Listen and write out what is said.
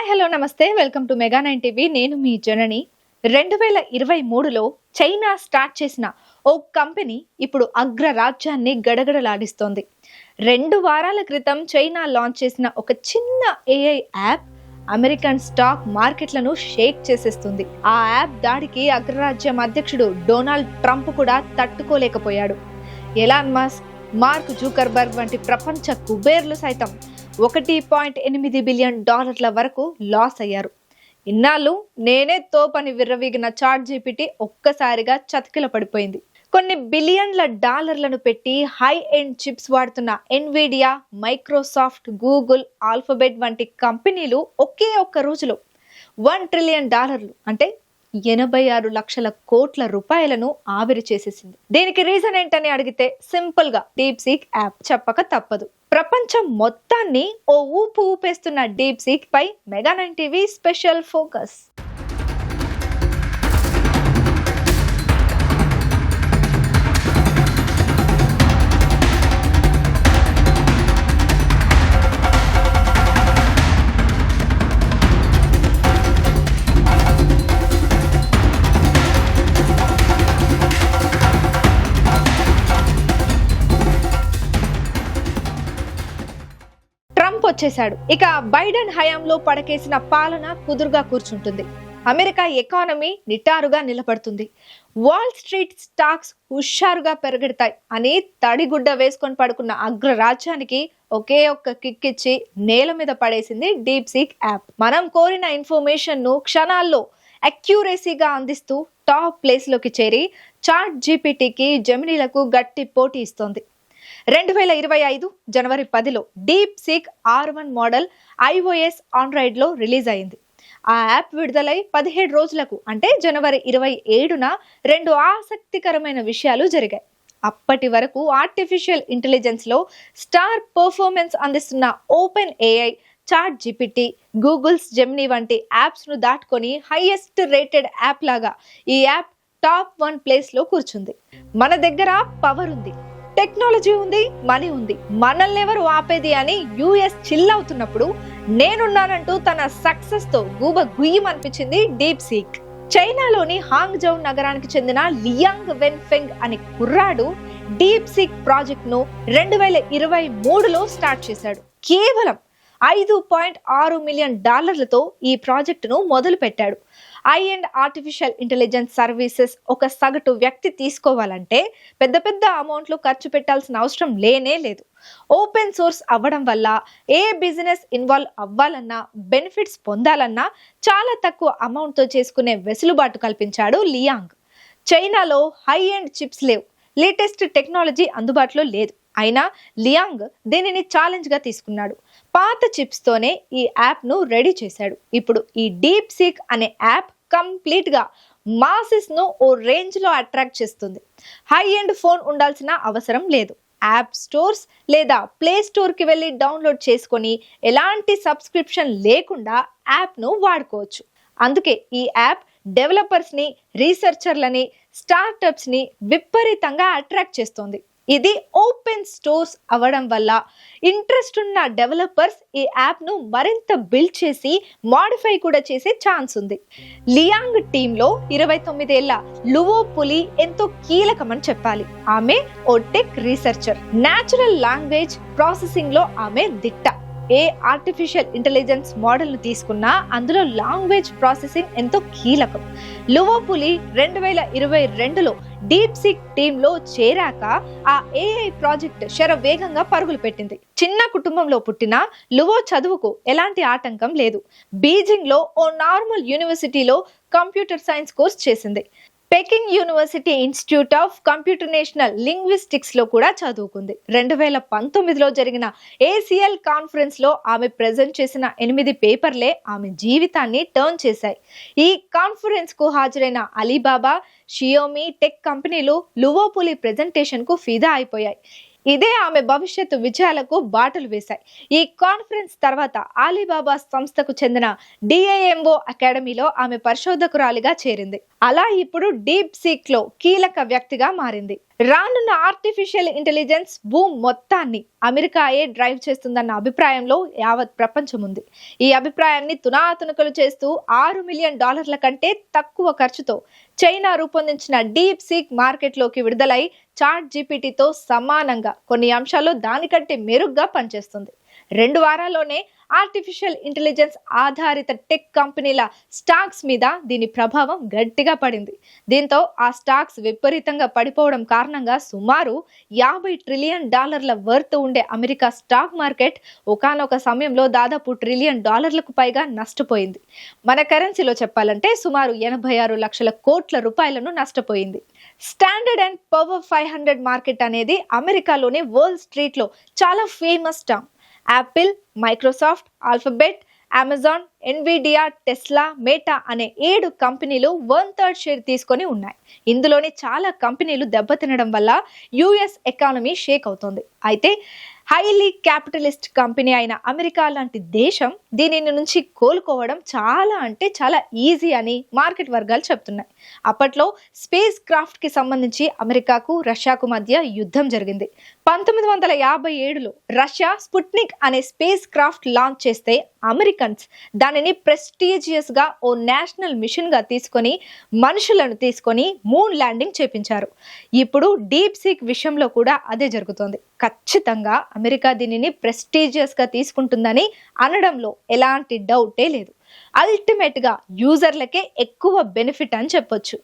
Hello నమస్తే welcome to mega 9 TV. నేను మీ జనని. 2023లో China start చేసిన ఓ కంపెనీ ఇప్పుడు అగ్రరాజ్యాన్ని గడగడలాడిస్తోంది. 2 వారాల క్రితం చైనా లాంచ్ చేసిన ఒక చిన్న ఏఐ యాప్ అమెరికన్ స్టాక్ మార్కెట్లను షేక్ చేసేస్తుంది. ఆ యాప్ దాడికి అగ్రరాజ్యం అధ్యక్షుడు డొనాల్డ్ ట్రంప్ కూడా తట్టుకోలేకపోయాడు. ఎలాన్ మస్క్, మార్క్ జూకర్బర్గ్ వంటి ప్రపంచ కుబేర్లు సైతం $1.8 బిలియన్ వరకు లాస్ అయ్యారు. ఇన్నాళ్ళు నేనే తోపని విర్రవీగిన చాట్ జీపీటీ ఒక్కసారిగా చతికిల పడిపోయింది. కొన్ని బిలియన్ల డాలర్లను పెట్టి హై ఎండ్ చిప్స్ వాడుతున్న ఎన్విడియా, మైక్రోసాఫ్ట్, గూగుల్, ఆల్ఫాబెట్ వంటి కంపెనీలు ఒకే ఒక్క రోజులో $1 ట్రిలియన్ అంటే 86 లక్షల కోట్ల రూపాయలను ఆవిరి చేసేసింది. దీనికి రీజన్ ఏంటని అడిగితే సింపుల్ గా డీప్ సీక్ యాప్ చెప్పక తప్పదు. ప్రపంచం మొత్తాన్ని ఓ ఊపు ఊపేస్తున్న డీప్ సీక్ పై mega 9 TV special focus. Trump వచ్చేశాడు. ఇక బైడెన్ హయాంలో పడకేసిన పాలన కుదురుగా కూర్చుంటుంది. అమెరికా ఎకానమీ నిటారుగా నిలబడుతుంది. వాల్ స్ట్రీట్ స్టాక్స్ హుషారుగా పెరగెడతాయి అని తడిగుడ్డ వేసుకొని పడుకున్న అగ్రరాజ్యానికి ఒకే ఒక్క కిక్ ఇచ్చి నేల మీద పడేసింది డీప్ సీక్ యాప్. మనం కోరిన ఇన్ఫర్మేషన్ ను క్షణాల్లో అక్యూరసీగా అందిస్తూ టాప్ ప్లేస్ లోకి చేరి చాట్ జీపీటీకి, జెమినీలకు గట్టి పోటీ ఇస్తోంది. 2025 జనవరి 10లో DeepSeek R1 model iOS, Android లో రిలీజ్ అయింది. ఆ యాప్ విడుదలై 17 రోజులకు అంటే జనవరి 27న 2 ఆసక్తికరమైన విషయాలు జరిగాయి. అప్పటి వరకు ఆర్టిఫిషియల్ ఇంటెలిజెన్స్ లో స్టార్ పర్ఫార్మెన్స్ అందిస్తున్న open AI, chat GPT, Google's Gemini వంటి యాప్స్ ను దాటుకొని హైయెస్ట్ రేటెడ్ యాప్ లాగా ఈ యాప్ టాప్ 1 ప్లేస్ లో కూర్చుంది. మన దగ్గర పవర్ ఉంది, టెక్నాలజీ ఉంది, మనీ ఉంది, మనల్ని ఎవరు ఆపేది అని యుఎస్ చిల్ అవుతున్నప్పుడు నేనున్నానంటూ తన సక్సెస్ తో గూబ గుయ్యమనిపించింది డీప్ సీక్. చైనాలోని హాంగ్జౌ నగరానికి చెందిన లియాంగ్ వెన్ఫెంగ్ అనే కుర్రాడు డీప్ సీక్ ప్రాజెక్ట్ ను 2023లో స్టార్ట్ చేశాడు. కేవలం $5.6 మిలియన్ ఈ ప్రాజెక్టును మొదలు పెట్టాడు. I and artificial intelligence services ఒక సగటు వ్యక్తి తీసుకోవాలంటే పెద్ద అమౌంట్లు ఖర్చు పెట్టాల్సిన అవసరం లేనే లేదు. ఓపెన్ సోర్స్ అవ్వడం వల్ల ఏ బిజినెస్ ఇన్వాల్వ్ అవ్వాలన్నా, బెనిఫిట్స్ పొందాలన్నా చాలా తక్కువ అమౌంట్తో చేసుకునే వెసులుబాటు కల్పించాడు లియాంగ్. చైనాలో హై ఎండ్ చిప్స్ లేవు, లేటెస్ట్ టెక్నాలజీ అందుబాటులో లేదు. అయినా లియాంగ్ దీనిని ఛాలెంజ్ గా తీసుకున్నాడు. పాత చిప్స్ తోనే ఈ యాప్ ను రెడీ చేశాడు. ఇప్పుడు ఈ డీప్ సీక్ అనే యాప్ కంప్లీట్ గా మాసెస్ ను ఓ రేంజ్ లో అట్రాక్ట్ చేస్తుంది. హై ఎండ్ ఫోన్ ఉండాల్సిన అవసరం లేదు. యాప్ స్టోర్స్ లేదా ప్లే స్టోర్ కి వెళ్ళి డౌన్లోడ్ చేసుకొని ఎలాంటి సబ్స్క్రిప్షన్ లేకుండా యాప్ ను వాడుకోవచ్చు. అందుకే ఈ యాప్ డెవలపర్స్ ని, రీసెర్చర్లని, స్టార్టప్స్ ని విపరీతంగా అట్రాక్ట్ చేస్తుంది. ఇది ఓపెన్ స్టోర్స్ అవ్వడం వల్ల ఇంట్రెస్ట్ ఉన్న డెవలపర్స్ ఈ యాప్ ను మరింత బిల్డ్ చేసి మాడిఫై కూడా చేసే ఛాన్స్ ఉంది. లియాంగ్ టీంలో 29 ఏళ్ల లువో పులి ఎంతో కీలకమని చెప్పాలి. ఆమె ఓ tech researcher. Natural language processing లో ఆమె దిట్ట. ఏ ఆర్టిఫిషియల్ ఇంటెలిజెన్స్ మోడల్ ను తీసుకున్నా అందులో లాంగ్వేజ్ ప్రాసెసింగ్ ఎంతో కీలకం. లువో పులి 2022లో డీప్ సీక్ టీమ్ లో చేరాక ఆ ఏఐ ప్రాజెక్ట్ శరవేగంగా పరుగులు పెట్టింది. చిన్న కుటుంబంలో పుట్టిన లువో చదువుకు ఎలాంటి ఆటంకం లేదు. బీజింగ్ లో ఓ నార్మల్ యూనివర్సిటీలో కంప్యూటర్ సైన్స్ కోర్స్ చేసింది. Peking university institute of computational linguistics లో కూడా చదువుకుంది. 2019లో జరిగిన ACL కాన్ఫరెన్స్ లో ఆమె ప్రెజెంట్ చేసిన 8 పేపర్లే ఆమె జీవితాన్ని టర్న్ చేశాయి. ఈ కాన్ఫరెన్స్ కు హాజరైన అలీబాబా, షియోమి టెక్ కంపెనీలు లువో పులి ప్రెజెంటేషన్ కు ఫిదా అయిపోయాయి. ఇదే ఆమె భవిష్యత్తు విజయాలకు బాటలు వేశాయి. ఈ కాన్ఫరెన్స్ తర్వాత అలీబాబా సంస్థకు చెందిన డిఐఎంఓ అకాడమీలో ఆమె పరిశోధకురాలిగా చేరింది. అలా ఇప్పుడు డీప్ సీక్ లో కీలక వ్యక్తిగా మారింది. రానున్న ఆర్టిఫిషియల్ ఇంటెలిజెన్స్ భూమి మొత్తాన్ని అమెరికాయే డ్రైవ్ చేస్తుందన్న అభిప్రాయంలో యావత్ ప్రపంచం ఉంది. ఈ అభిప్రాయాన్ని తునాతునకలు చేస్తూ $6 మిలియన్ కంటే తక్కువ ఖర్చుతో చైనా రూపొందించిన డీప్ సీక్ మార్కెట్లోకి విడుదలై చాట్ జీపీటీతో సమానంగా కొన్ని అంశాల్లో దానికంటే మెరుగ్గా పనిచేస్తుంది. 2 వారాల్లోనే ఆర్టిఫిషియల్ ఇంటెలిజెన్స్ ఆధారిత టెక్ కంపెనీల స్టాక్స్ మీద దీని ప్రభావం గట్టిగా పడింది. దీంతో ఆ స్టాక్స్ విపరీతంగా పడిపోవడం కారణంగా సుమారు $50 ట్రిలియన్ వర్త్ ఉండే అమెరికా స్టాక్ మార్కెట్ ఒకానొక సమయంలో దాదాపు $1 ట్రిలియన్ పైగా నష్టపోయింది. మన కరెన్సీలో చెప్పాలంటే సుమారు 86 లక్షల కోట్ల రూపాయలను నష్టపోయింది. స్టాండర్డ్ అండ్ పవర్ 500 మార్కెట్ అనేది అమెరికాలోని వాల్ స్ట్రీట్ లో చాలా famous term. Apple, Microsoft, alphabet, Amazon, Nvidia, Tesla, meta అనే 7 కంపెనీలు 1/3 షేర్ తీసుకొని ఉన్నాయి. ఇందులోని చాలా కంపెనీలు దెబ్బతినడం వల్ల యుఎస్ ఎకానమీ షేక్ అవుతోంది. అయితే హైలీ క్యాపిటలిస్ట్ కంపెనీ అయిన అమెరికా లాంటి దేశం దీని నుంచి కోలుకోవడం చాలా ఈజీ అని మార్కెట్ వర్గాలు చెప్తున్నాయి. అప్పట్లో స్పేస్ క్రాఫ్ట్ కి సంబంధించి అమెరికాకు రష్యాకు మధ్య యుద్ధం జరిగింది. 1957లో రష్యా స్పుట్నిక్ అనే స్పేస్ క్రాఫ్ట్ లాంచ్ చేస్తే అమెరికన్స్ దానిని ప్రెస్టీజియస్ గా ఓ నేషనల్ మిషన్ గా తీసుకొని మనుషులను తీసుకొని మూన్ ల్యాండింగ్ చేపించారు. ఇప్పుడు డీప్ సీక్ విషయంలో కూడా అదే జరుగుతోంది. ఖచ్చితంగా అమెరికా దీనిని ప్రెస్టీజియస్ గా తీసుకుంటుందని అనడంలో ఎలాంటి డౌటే లేదు. అల్టిమేట్ గా యూజర్లకే ఎక్కువ బెనిఫిట్ అని చెప్పొచ్చు.